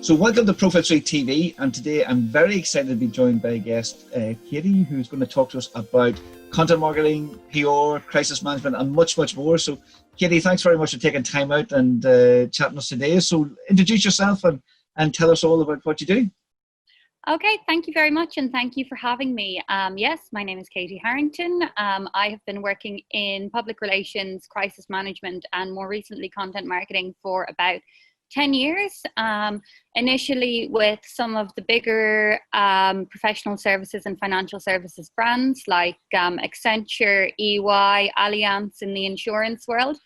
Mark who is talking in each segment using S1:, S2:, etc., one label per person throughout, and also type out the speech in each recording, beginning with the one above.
S1: So welcome to ProfileTree TV, and today I'm very excited to be joined by a guest, Katie, who's going to talk to us about content marketing, PR, crisis management, and much, much more. So Katie, thanks very much for taking time out and chatting us today. So introduce yourself and tell us all about what you do.
S2: Okay, thank you very much, and thank you for having me. Yes, my name is Katie Harrington. I have been working in public relations, crisis management, and more recently content marketing for about 10 years, initially with some of the bigger professional services and financial services brands like Accenture, EY, Allianz in the insurance world.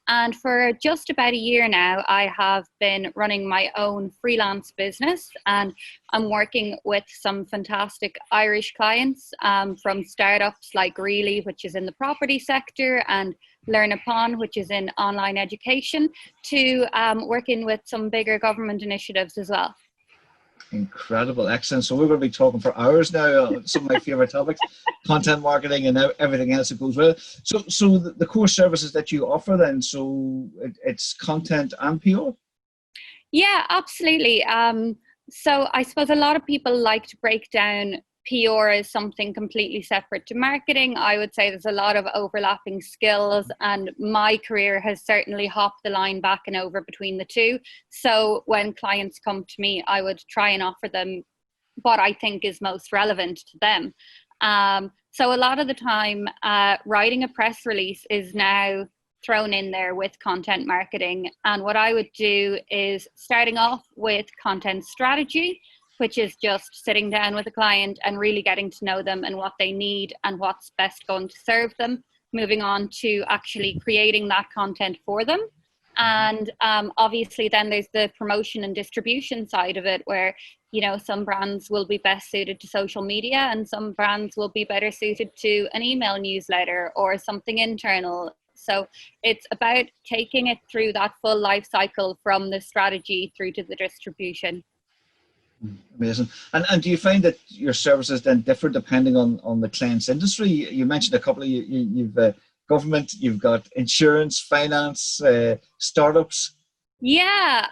S2: And for just about a year now, I have been running my own freelance business, and I'm working with some fantastic Irish clients from startups like Really, which is in the property sector, and Learn Upon, which is in online education, to working with some bigger government initiatives as well.
S1: Incredible, excellent. So we're going to be talking for hours now on some of my favorite topics, content marketing and everything else that goes with it. So the core services that you offer then, so it's content and PR?
S2: Yeah, absolutely. So I suppose a lot of people like to break down PR as something completely separate to marketing. I would say there's a lot of overlapping skills, and my career has certainly hopped the line back and over between the two. So when clients come to me, I would try and offer them what I think is most relevant to them. So a lot of the time, writing a press release is now thrown in there with content marketing. And what I would do is starting off with content strategy, which is just sitting down with a client and really getting to know them and what they need and what's best going to serve them, moving on to actually creating that content for them. And obviously then there's the promotion and distribution side of it, where, you know, some brands will be best suited to social media and some brands will be better suited to an email newsletter or something internal. So it's about taking it through that full life cycle from the strategy through to the distribution.
S1: Amazing. And do you find that your services then differ depending on the client's industry? You mentioned a couple of you've government, you've got insurance, finance, startups.
S2: Yeah.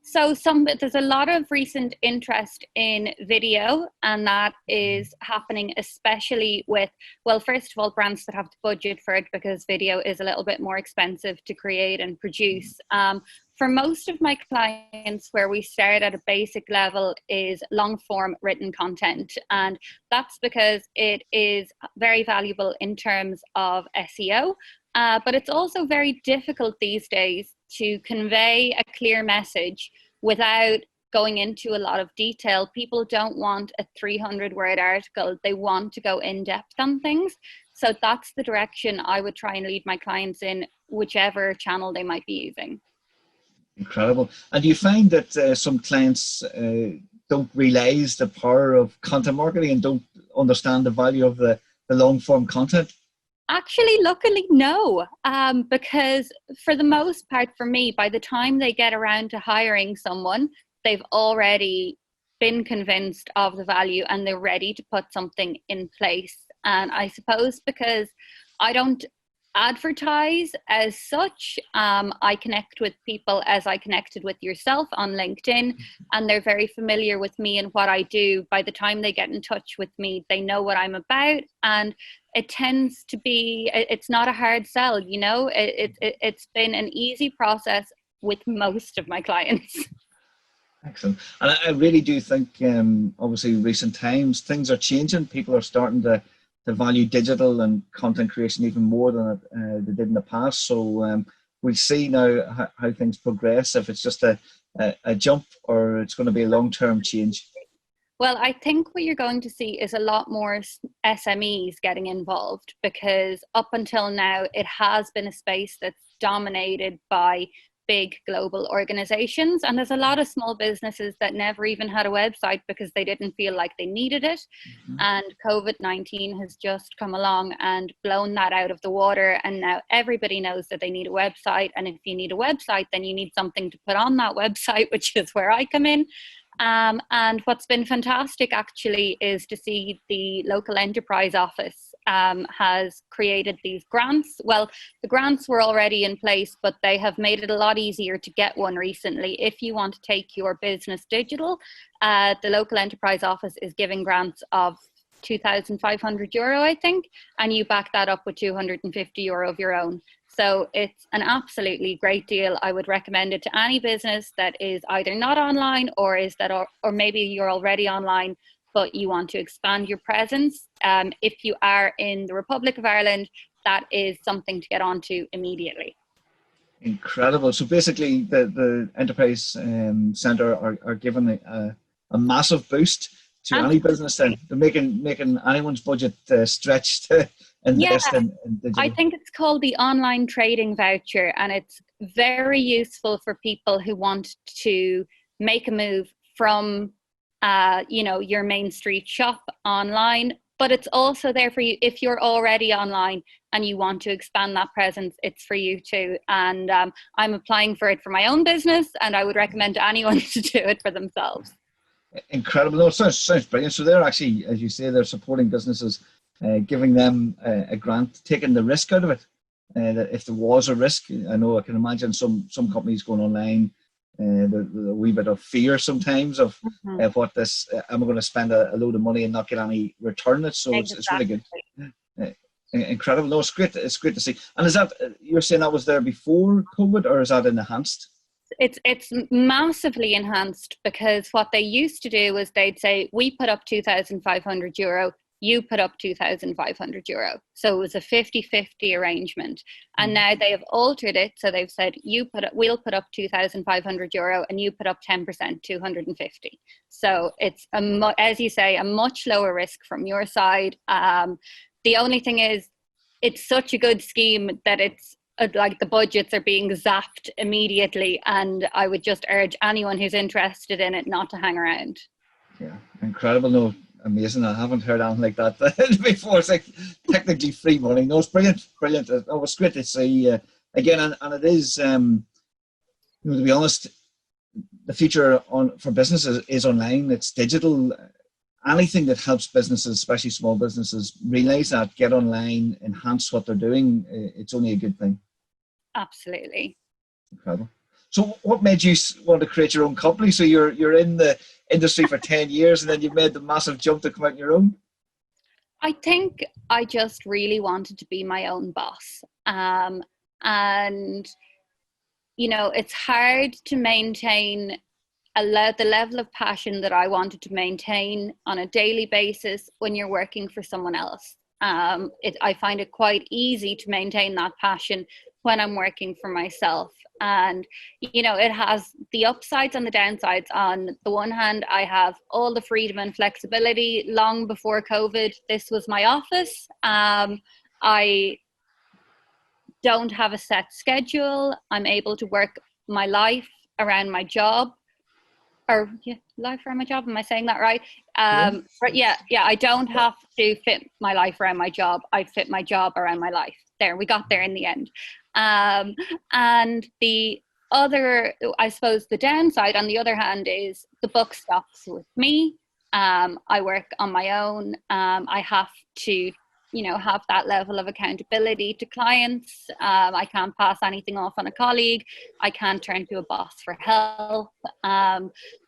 S2: So there's a lot of recent interest in video, and that is happening especially with, well, first of all, brands that have the budget for it, because video is a little bit more expensive to create and produce. For most of my clients, where we start at a basic level is long form written content. And that's because it is very valuable in terms of SEO, but it's also very difficult these days to convey a clear message without going into a lot of detail. People don't want a 300-word article. They want to go in depth on things. So that's the direction I would try and lead my clients in, whichever channel they might be using.
S1: Incredible. And do you find that some clients don't realize the power of content marketing and don't understand the value of the long form content?
S2: Actually, luckily, no, because for the most part, for me, by the time they get around to hiring someone, they've already been convinced of the value and they're ready to put something in place. And I suppose because I don't advertise as such, I connect with people as I connected with yourself on LinkedIn, and they're very familiar with me and what I do. By the time they get in touch with me, they know what I'm about, and it tends to be, it's not a hard sell, you know. It's been an easy process with most of my clients.
S1: Excellent. And I really do think, obviously, recent times, things are changing. People are starting to value digital and content creation even more than they did in the past. So we'll see now how things progress, if it's just a jump or it's going to be a long-term change.
S2: Well, I think what you're going to see is a lot more SMEs getting involved, because up until now, it has been a space that's dominated by big global organizations, and there's a lot of small businesses that never even had a website because they didn't feel like they needed it. And COVID-19 has just come along and blown that out of the water, and now everybody knows that they need a website, and if you need a website, then you need something to put on that website, which is where I come in. And what's been fantastic actually is to see the local enterprise office has created these grants. Well, the grants were already in place, but they have made it a lot easier to get one recently. If you want to take your business digital, the local enterprise office is giving grants of €2,500, I think, and you back that up with €250 of your own. So it's an absolutely great deal. I would recommend it to any business that is either not online or maybe you're already online, but you want to expand your presence. If you are in the Republic of Ireland, that is something to get onto immediately.
S1: Incredible. So basically the Enterprise Centre are giving a massive boost to any business then. They're making anyone's budget stretch to invest in digital.
S2: I think it's called the online trading voucher, and it's very useful for people who want to make a move from your main street shop online, but it's also there for you if you're already online and you want to expand that presence. It's for you too. And I'm applying for it for my own business, and I would recommend to anyone to do it for themselves.
S1: Incredible. No, it sounds brilliant. So they're actually, as you say, they're supporting businesses, giving them a grant, taking the risk out of it. That if there was a risk, I can imagine some companies going online, the wee bit of fear sometimes of what this, am I going to spend a load of money and not get any return it? So it's really good. Incredible. No, it's great to see. And is that, you're saying that was there before COVID, or is that enhanced?
S2: It's massively enhanced, because what they used to do was they'd say, we put up €2,500, you put up €2,500. So it was a 50-50 arrangement. And now they have altered it. So they've said, we'll put up €2,500 and you put up 10%, 250. So it's, as you say, a much lower risk from your side. The only thing is, it's such a good scheme that it's, like, the budgets are being zapped immediately, and I would just urge anyone who's interested in it not to hang around.
S1: Yeah, incredible. No, amazing. I haven't heard anything like that before. It's like technically free money. No, it's brilliant. It was great to see again, and it is, to be honest, the future for businesses is online. It's digital. Anything that helps businesses, especially small businesses, realize that, get online, enhance what they're doing, it's only a good thing.
S2: Absolutely.
S1: Incredible. So what made you want to create your own company? So you're in the industry for 10 years and then you've made the massive jump to come out on your own?
S2: I think I just really wanted to be my own boss. And, it's hard to maintain the level of passion that I wanted to maintain on a daily basis when you're working for someone else. I find it quite easy to maintain that passion when I'm working for myself. And, it has the upsides and the downsides. On the one hand, I have all the freedom and flexibility. Long before COVID, this was my office. I don't have a set schedule. I'm able to work my life around my job. Life around my job. Am I saying that right? But yeah, I don't have to fit my life around my job. I fit my job around my life. There, we got there in the end. And the other, I suppose, the downside, on the other hand, is the buck stops with me. I work on my own. I have to, have that level of accountability to clients. I can't pass anything off on a colleague. I can't turn to a boss for help.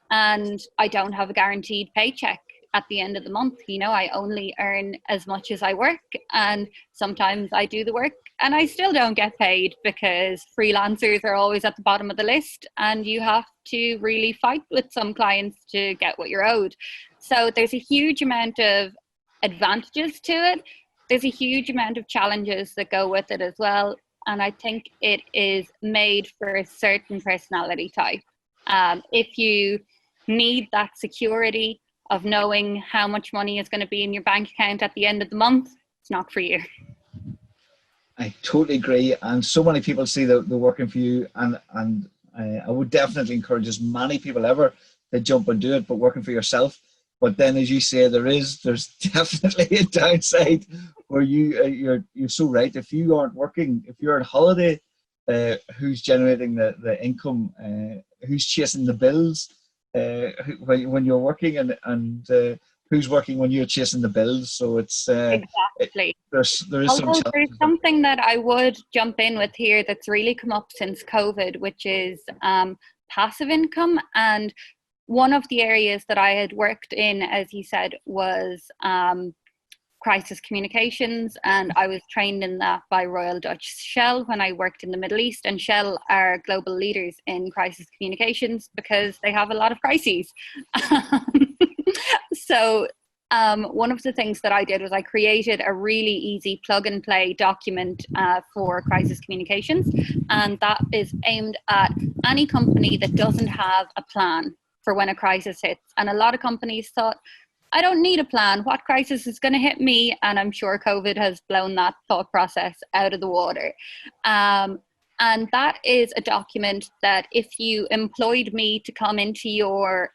S2: And I don't have a guaranteed paycheck at the end of the month. I only earn as much as I work, and sometimes I do the work and I still don't get paid, because freelancers are always at the bottom of the list and you have to really fight with some clients to get what you're owed. So there's a huge amount of advantages to it. There's a huge amount of challenges that go with it as well. And I think it is made for a certain personality type. If you need that security of knowing how much money is going to be in your bank account at the end of the month, it's not for you.
S1: I totally agree. And so many people see the working for you, and I would definitely encourage as many people ever to jump and do it, but working for yourself. But then, as you say, there's definitely a downside where you're so right. If you aren't working, if you're on holiday, who's generating the income? Who's chasing the bills when you're working? And who's working when you're chasing the bills. So it's
S2: Exactly.
S1: there is some
S2: Although there's
S1: challenges.
S2: something that I would jump in with here that's really come up since COVID, which is passive income. And one of the areas that I had worked in, as you said, was crisis communications, and I was trained in that by Royal Dutch Shell when I worked in the Middle East. And Shell are global leaders in crisis communications because they have a lot of crises. So one of the things that I did was I created a really easy plug and play document for crisis communications, and that is aimed at any company that doesn't have a plan for when a crisis hits. And a lot of companies thought, I don't need a plan. What crisis is going to hit me? And I'm sure COVID has blown that thought process out of the water. And that is a document that if you employed me to come into your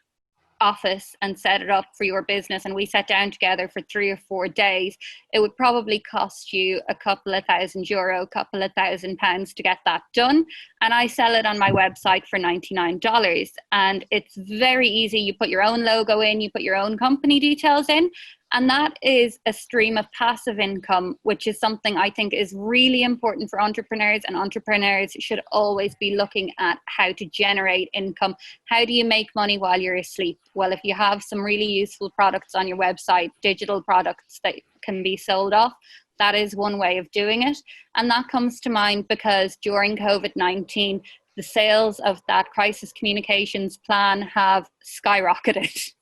S2: office and set it up for your business, and we sat down together for 3 or 4 days, it would probably cost you a couple of €1,000, a couple of £1,000 to get that done. And I sell it on my website for $99. And it's very easy. You put your own logo in, you put your own company details in, and that is a stream of passive income, which is something I think is really important for entrepreneurs. And entrepreneurs should always be looking at how to generate income. How do you make money while you're asleep? Well, if you have some really useful products on your website, digital products that can be sold off, that is one way of doing it. And that comes to mind because during COVID-19, the sales of that crisis communications plan have skyrocketed.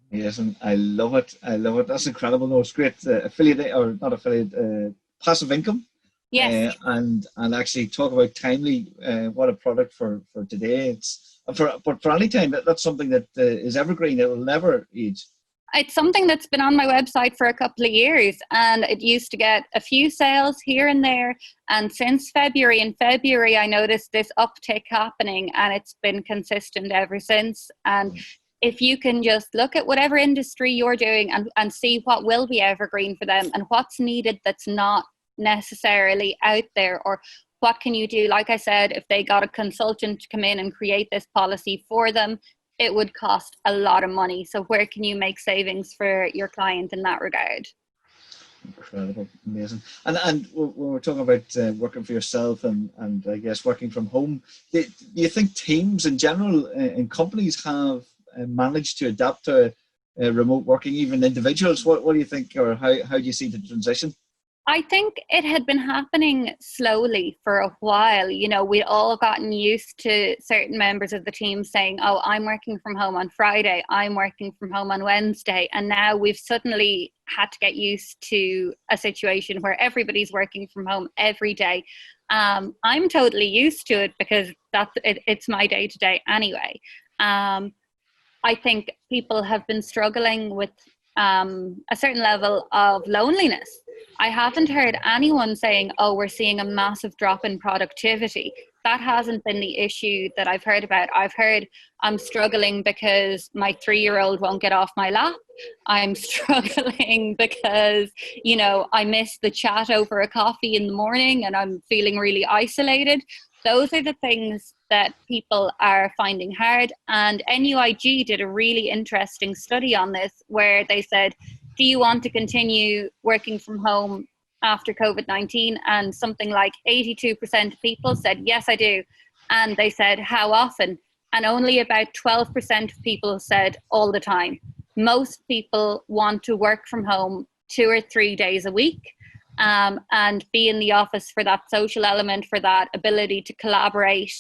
S1: Yes, and I love it. I love it. That's incredible. No, it's great. Affiliate or not affiliate, passive income.
S2: Yes.
S1: And actually talk about timely. What a product for today. It's but for any time. That's something that is evergreen. It will never age.
S2: It's something that's been on my website for a couple of years, and it used to get a few sales here and there. And since in February, I noticed this uptick happening, and it's been consistent ever since. And if you can just look at whatever industry you're doing and see what will be evergreen for them and what's needed that's not necessarily out there, or what can you do? Like I said, if they got a consultant to come in and create this policy for them, it would cost a lot of money. So where can you make savings for your client in that regard?
S1: Incredible, amazing. And when we're talking about working for yourself and I guess working from home, do you think teams in general in companies have managed to adapt to remote working, even individuals? What do you think, or how do you see the transition?
S2: I think it had been happening slowly for a while. You know, we'd all gotten used to certain members of the team saying, oh, I'm working from home on Friday, I'm working from home on Wednesday. And now we've suddenly had to get used to a situation where everybody's working from home every day. I'm totally used to it because it's my day to day anyway. I think people have been struggling with a certain level of loneliness. I haven't heard anyone saying, oh, we're seeing a massive drop in productivity. That hasn't been the issue that I've heard about. I've heard I'm struggling because my 3-year-old won't get off my lap. I'm struggling because, you know, I miss the chat over a coffee in the morning and I'm feeling really isolated. Those are the things that people are finding hard. And NUIG did a really interesting study on this where they said, do you want to continue working from home after COVID-19? And something like 82% of people said, yes, I do. And they said, how often? And only about 12% of people said all the time. Most people want to work from home 2 or 3 days a week. And be in the office for that social element, for that ability to collaborate.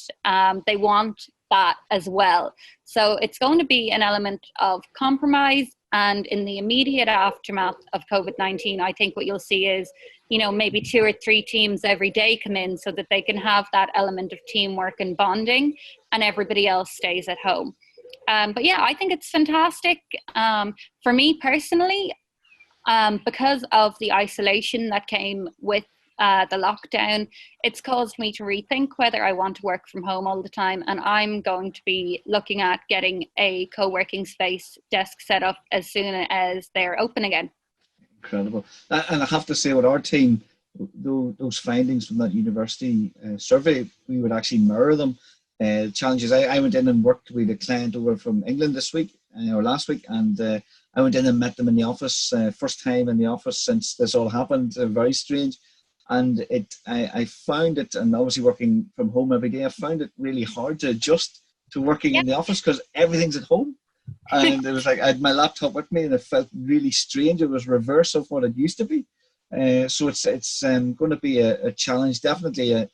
S2: They want that as well. So it's going to be an element of compromise. And in the immediate aftermath of COVID-19, I think what you'll see is, you know, maybe 2 or 3 teams every day come in so that they can have that element of teamwork and bonding, and everybody else stays at home. But yeah, I think it's fantastic. For me personally, because of the isolation that came with the lockdown, it's caused me to rethink whether I want to work from home all the time. And I'm going to be looking at getting a co-working space desk set up as soon as they're open again.
S1: Incredible. And I have to say, with our team, those findings from that university survey, we would actually mirror them. Challenges. I went in and worked with a client over from England this week, or last week, and I went in and met them in the office. First time in the office since this all happened. Very strange. And I found it, and obviously working from home every day, I found it really hard to adjust to working in the office because everything's at home. And it was like I had my laptop with me, and it felt really strange. It was reverse of what it used to be. So it's going to be a challenge, definitely.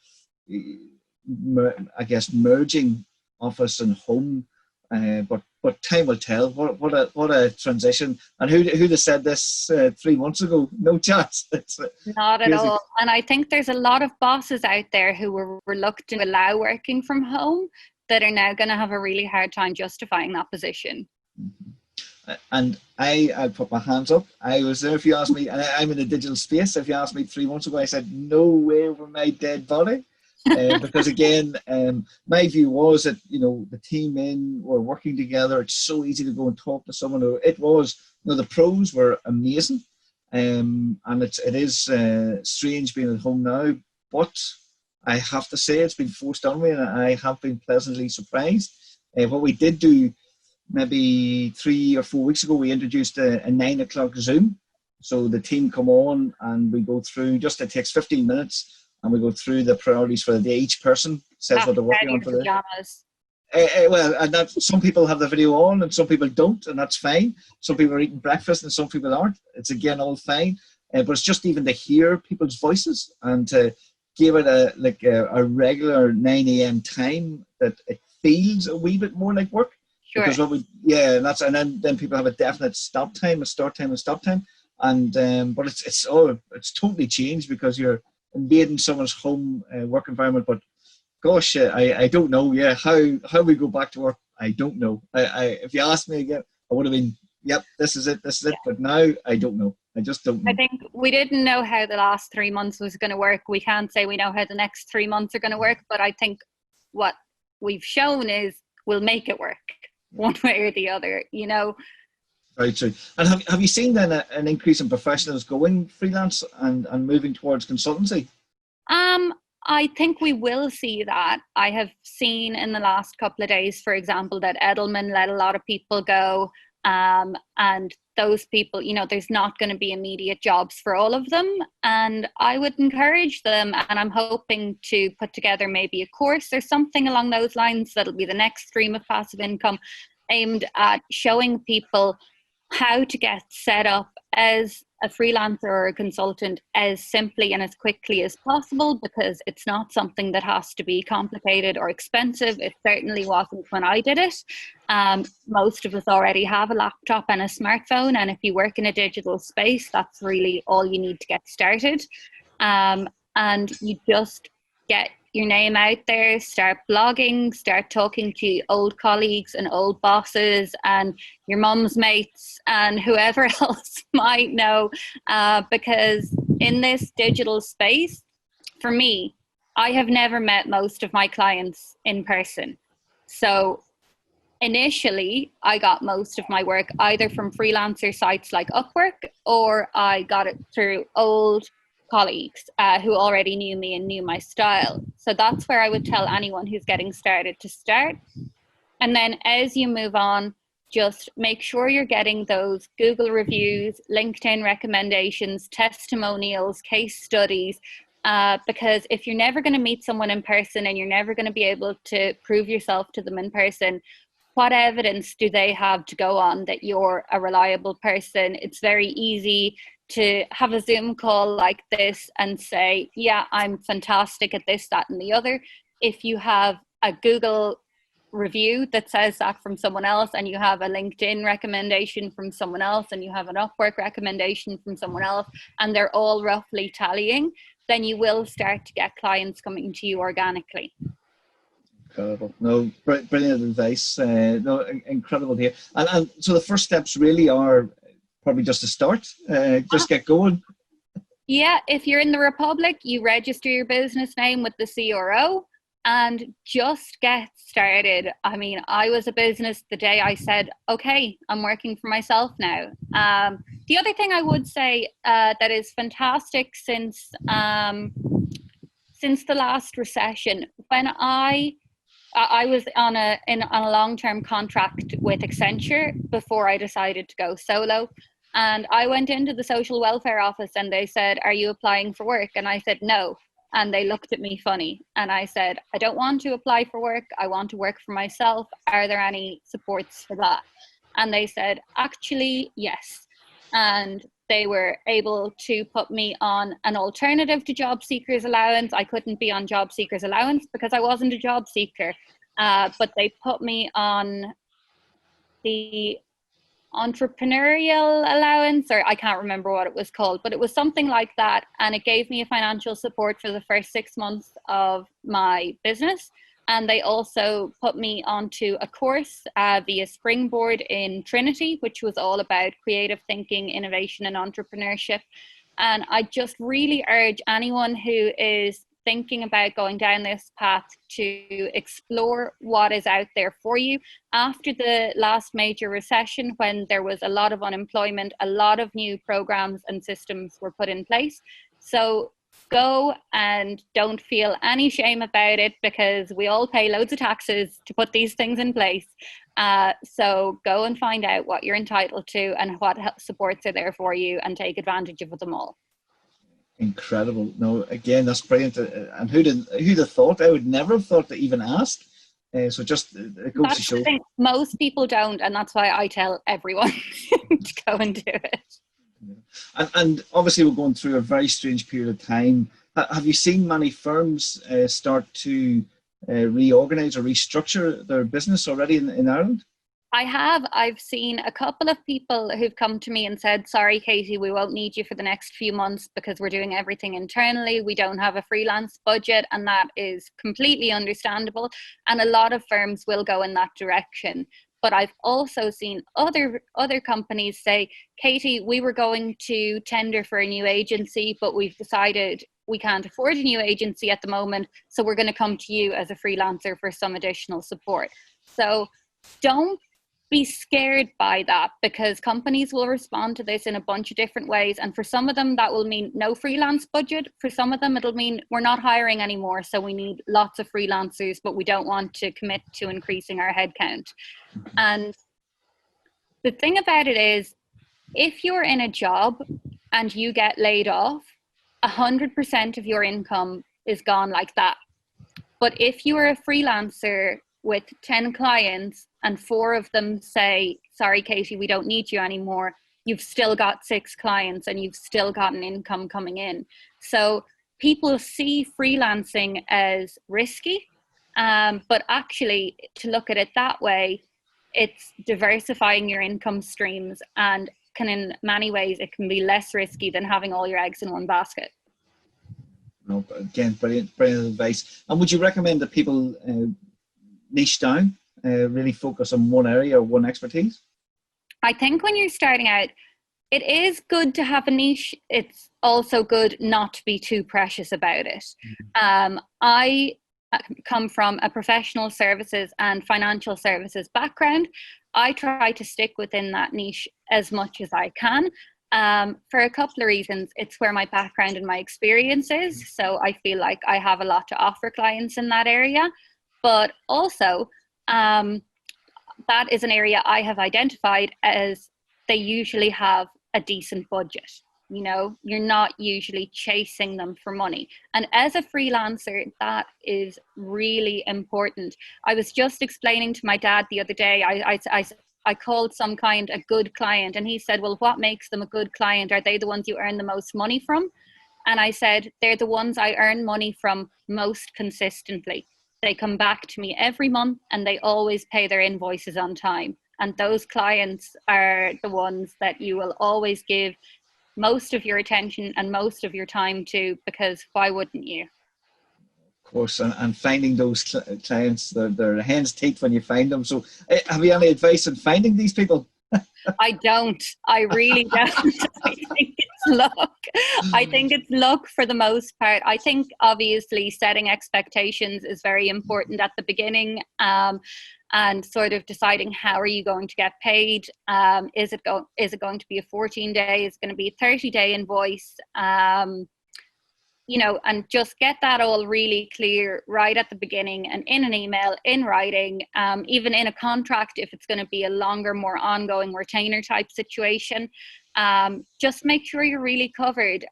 S1: I guess merging office and home, but time will tell. What a transition! And who'd have said this 3 months ago? No chance. It's
S2: not at all. And I think there's a lot of bosses out there who were reluctant to allow working from home that are now going to have a really hard time justifying that position.
S1: And I'll put my hands up. I was there. If you asked me, and I'm in the digital space. If you asked me 3 months ago, I said no way over my dead body. Because again, my view was that the team were working together. It's so easy to go and talk to someone. It was, the pros were amazing, and it is strange being at home now. But I have to say it's been forced on me, and I have been pleasantly surprised. What we did do maybe 3 or 4 weeks ago, we introduced a 9 o'clock Zoom. So the team come on and we go through. It takes 15 minutes. And we go through the priorities for the day. Each person says what they're working on for the day. Well, and some people have the video on and some people don't, and that's fine. Some people are eating breakfast and some people aren't. It's again all fine. But it's just even to hear people's voices and to give it a regular 9 a.m. time that it feels a wee bit more like work.
S2: Sure.
S1: Because and then people have a definite stop time, a start time and stop time. And but it's totally changed because you're invading someone's home work environment. But gosh, I don't know. Yeah, how we go back to work, I don't know. If you asked me again, I would have been, yep, this is it. But now I don't know. I just don't know.
S2: I think we didn't know how the last 3 months was going to work. We can't say we know how the next 3 months are going to work. But I think what we've shown is we'll make it work one way or the other.
S1: Very true. And have you seen then an increase in professionals going freelance and moving towards consultancy?
S2: I think we will see that. I have seen in the last couple of days, for example, that Edelman let a lot of people go. And those people, there's not going to be immediate jobs for all of them. And I would encourage them. And I'm hoping to put together maybe a course or something along those lines that'll be the next stream of passive income aimed at showing people how to get set up as a freelancer or a consultant as simply and as quickly as possible, because it's not something that has to be complicated or expensive. It certainly wasn't when I did it. Most of us already have a laptop and a smartphone, and if you work in a digital space, that's really all you need to get started. And you just get your name out there, start blogging, start talking to old colleagues and old bosses and your mum's mates and whoever else might know, because in this digital space, for me, I have never met most of my clients in person. So initially, I got most of my work either from freelancer sites like Upwork, or I got it through old colleagues who already knew me and knew my style. So that's where I would tell anyone who's getting started to start. And then as you move on, just make sure you're getting those Google reviews, LinkedIn recommendations, testimonials, case studies, because if you're never going to meet someone in person and you're never going to be able to prove yourself to them in person, what evidence do they have to go on that you're a reliable person? It's very easy to have a Zoom call like this and say, yeah, I'm fantastic at this, that, and the other. If you have a Google review that says that from someone else, and you have a LinkedIn recommendation from someone else, and you have an Upwork recommendation from someone else, and they're all roughly tallying, then you will start to get clients coming to you organically.
S1: Incredible. No, brilliant advice. Incredible to hear. And so the first steps really are probably just to start, just get going.
S2: Yeah, if you're in the Republic, you register your business name with the CRO and just get started. I mean, I was a business the day I said, okay, I'm working for myself now. The other thing I would say that is fantastic since the last recession, when I I was on a long-term contract with Accenture before I decided to go solo. And I went into the social welfare office and they said, "Are you applying for work?" And I said, "No." And they looked at me funny. And I said, "I don't want to apply for work. I want to work for myself. Are there any supports for that?" And they said, "Actually, yes." And they were able to put me on an alternative to job seekers allowance. I couldn't be on job seekers allowance because I wasn't a job seeker. But they put me on the Entrepreneurial allowance, or I can't remember what it was called, but it was something like that. And it gave me a financial support for the first 6 months of my business. And they also put me onto a course via Springboard in Trinity, which was all about creative thinking, innovation, and entrepreneurship. And I just really urge anyone who is thinking about going down this path to explore what is out there for you. After the last major recession, when there was a lot of unemployment, a lot of new programs and systems were put in place. So go and don't feel any shame about it, because we all pay loads of taxes to put these things in place. So go and find out what you're entitled to and what supports are there for you, and take advantage of them all.
S1: Incredible. No, again, that's brilliant. And who'd have thought? I would never have thought to even ask. So just it goes to show.
S2: The thing. Most people don't, and that's why I tell everyone to go and do it.
S1: And obviously we're going through a very strange period of time. Have you seen many firms start to reorganize or restructure their business already in Ireland?
S2: I have. I've seen a couple of people who've come to me and said, "Sorry, Katie, we won't need you for the next few months because we're doing everything internally. We don't have a freelance budget." And that is completely understandable. And a lot of firms will go in that direction. But I've also seen other companies say, "Katie, we were going to tender for a new agency, but we've decided we can't afford a new agency at the moment. So we're going to come to you as a freelancer for some additional support." So don't be scared by that, because companies will respond to this in a bunch of different ways. And for some of them, that will mean no freelance budget. For some of them, it'll mean we're not hiring anymore, so we need lots of freelancers, but we don't want to commit to increasing our headcount. And the thing about it is, if you're in a job and you get laid off, 100% of your income is gone like that. But if you are a freelancer with 10 clients and 4 of them say, "Sorry, Katie, we don't need you anymore," you've still got 6 clients and you've still got an income coming in. So people see freelancing as risky, but actually, to look at it that way, it's diversifying your income streams, and can, in many ways, it can be less risky than having all your eggs in one basket.
S1: No, again, brilliant advice. And would you recommend that people niche down, really focus on one area or one expertise?
S2: I think when you're starting out, it is good to have a niche. It's also good not to be too precious about it. I come from a professional services and financial services background. I try to stick within that niche as much as I can. For a couple of reasons. It's where my background and my experience is. So I feel like I have a lot to offer clients in that area. But also, that is an area I have identified as they usually have a decent budget. You know, you're not usually chasing them for money. And as a freelancer, that is really important. I was just explaining to my dad the other day, I called some client a good client, and he said, "Well, what makes them a good client? Are they the ones you earn the most money from?" And I said, "They're the ones I earn money from most consistently. They come back to me every month and they always pay their invoices on time." And those clients are the ones that you will always give most of your attention and most of your time to, because why wouldn't you?
S1: Of course, and finding those clients, they're hen's teeth when you find them. So have you any advice on finding these people?
S2: I don't. I really don't. I think it's luck. I think it's luck for the most part. I think obviously setting expectations is very important at the beginning, and sort of deciding how are you going to get paid. Is it going to be a 14-day? Is it going to be a 30-day invoice? and just get that all really clear right at the beginning, and in an email, in writing, even in a contract if it's going to be a longer, more ongoing retainer type situation. Just make sure you're really covered.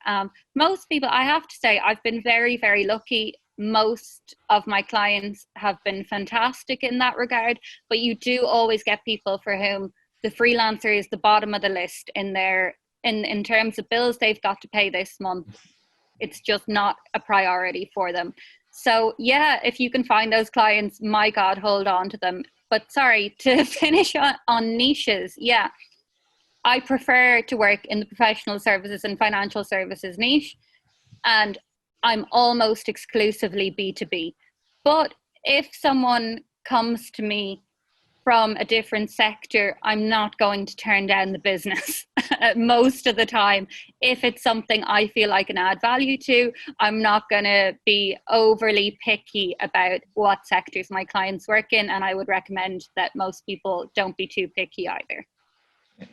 S2: Most people, I have to say, I've been very, very lucky. Most of my clients have been fantastic in that regard, but you do always get people for whom the freelancer is the bottom of the list in terms of bills they've got to pay this month. It's just not a priority for them. So yeah, if you can find those clients, my God, hold on to them. But sorry, to finish on niches, yeah, I prefer to work in the professional services and financial services niche, and I'm almost exclusively B2B. But if someone comes to me from a different sector, I'm not going to turn down the business most of the time. If it's something I feel I can add value to, I'm not going to be overly picky about what sectors my clients work in. And I would recommend that most people don't be too picky either.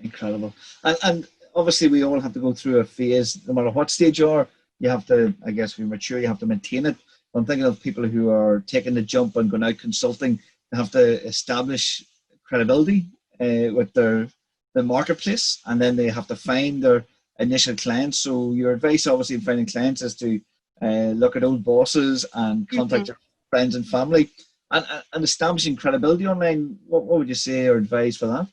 S1: Incredible. And obviously we all have to go through a phase, no matter what stage you are. You have to, I guess, if you're mature, you have to maintain it. I'm thinking of people who are taking the jump and going out consulting. They have to establish credibility with the marketplace, and then they have to find their initial clients. So your advice, obviously, in finding clients is to look at old bosses and contact your friends and family, and establishing credibility online. What would you say or advise for that?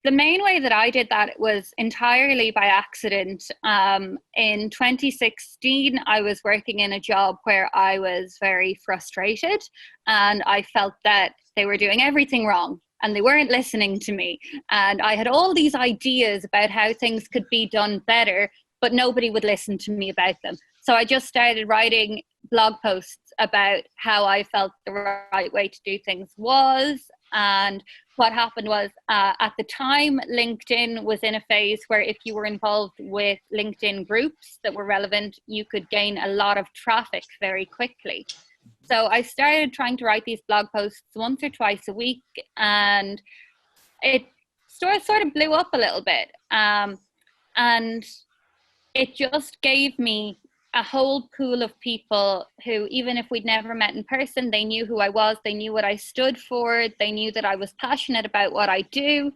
S2: The main way that I did that was entirely by accident. In 2016, I was working in a job where I was very frustrated, and I felt that they were doing everything wrong and they weren't listening to me. And I had all these ideas about how things could be done better, but nobody would listen to me about them. So I just started writing blog posts about how I felt the right way to do things was. And what happened was, at the time, LinkedIn was in a phase where if you were involved with LinkedIn groups that were relevant, you could gain a lot of traffic very quickly. So I started trying to write these blog posts once or twice a week, and it sort of blew up a little bit. And it just gave me a whole pool of people who, even if we'd never met in person, they knew who I was, they knew what I stood for, they knew that I was passionate about what I do.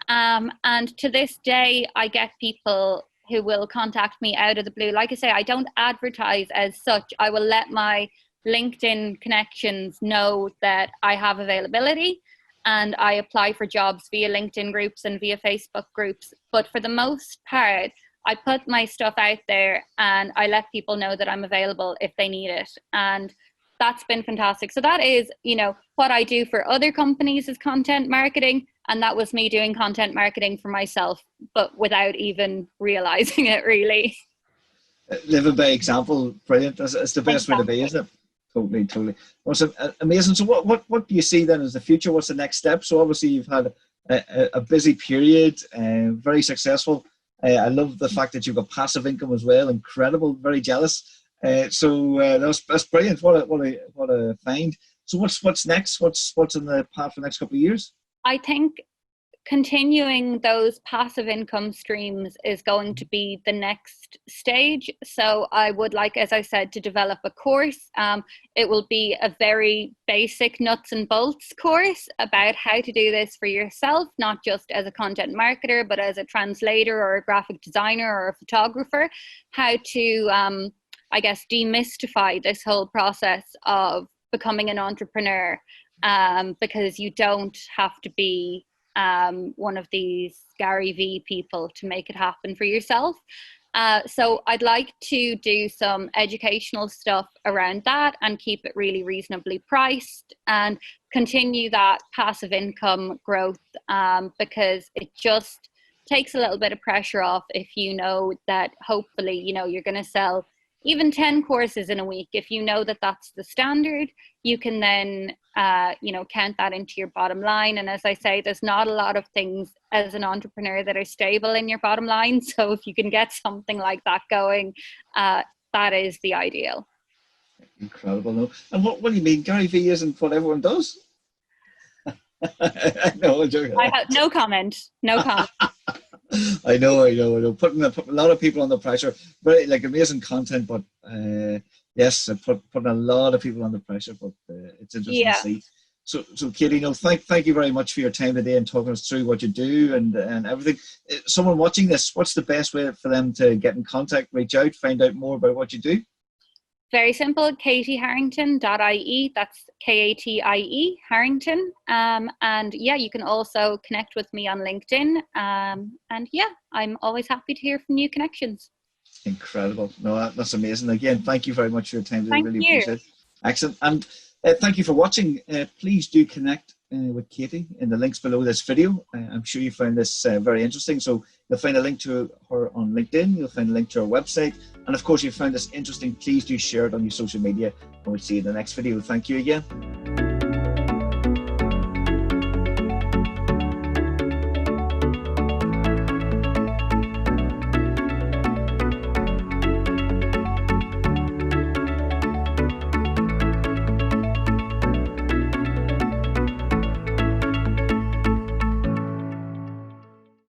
S2: And to this day, I get people who will contact me out of the blue. Like I say, I don't advertise as such. I will let my LinkedIn connections know that I have availability, and I apply for jobs via LinkedIn groups and via Facebook groups. But for the most part, I put my stuff out there and I let people know that I'm available if they need it. And that's been fantastic. So that is, what I do for other companies is content marketing. And that was me doing content marketing for myself, but without even realizing it, really.
S1: Living by example, brilliant. It's the best way to be, isn't it? Totally. Awesome. Amazing. So what do you see then as the future? What's the next step? So obviously you've had a busy period, very successful. I love the fact that you've got passive income as well. Incredible. Very jealous. So that's brilliant. What a find. So what's next? What's in the path for the next couple of years?
S2: I think continuing those passive income streams is going to be the next stage. So I would like, as I said, to develop a course. It will be a very basic nuts and bolts course about how to do this for yourself, not just as a content marketer, but as a translator or a graphic designer or a photographer, how to, demystify this whole process of becoming an entrepreneur, because you don't have to be one of these Gary V people to make it happen for yourself. So I'd like to do some educational stuff around that and keep it really reasonably priced and continue that passive income growth, because it just takes a little bit of pressure off if you know that hopefully, you're going to sell even 10 courses in a week. If you know that that's the standard, you can then, count that into your bottom line. And as I say, there's not a lot of things as an entrepreneur that are stable in your bottom line. So if you can get something like that going, that is the ideal.
S1: Incredible. No? And what do you mean? Gary Vee isn't what everyone does?
S2: No comment.
S1: I know. Putting a lot of people under pressure. Very like amazing content, but yes, putting a lot of people under pressure. But it's interesting to
S2: Yeah.
S1: see. So Katie, thank you very much for your time today and talking us through what you do and everything. Someone watching this, what's the best way for them to get in contact, reach out, find out more about what you do?
S2: Very simple, katieharrington.ie. That's Katie Harrington. And yeah, you can also connect with me on LinkedIn. And yeah, I'm always happy to hear from new connections.
S1: Incredible. No, that's amazing. Again, thank you very much for your time today.
S2: Thank
S1: Really
S2: you.
S1: appreciate it. Excellent. And thank you for watching. Please do connect with Katie in the links below this video. I'm sure you found this very interesting. So you'll find a link to her on LinkedIn. You'll find a link to her website. And of course, if you found this interesting, please do share it on your social media. And we'll see you in the next video. Thank you again.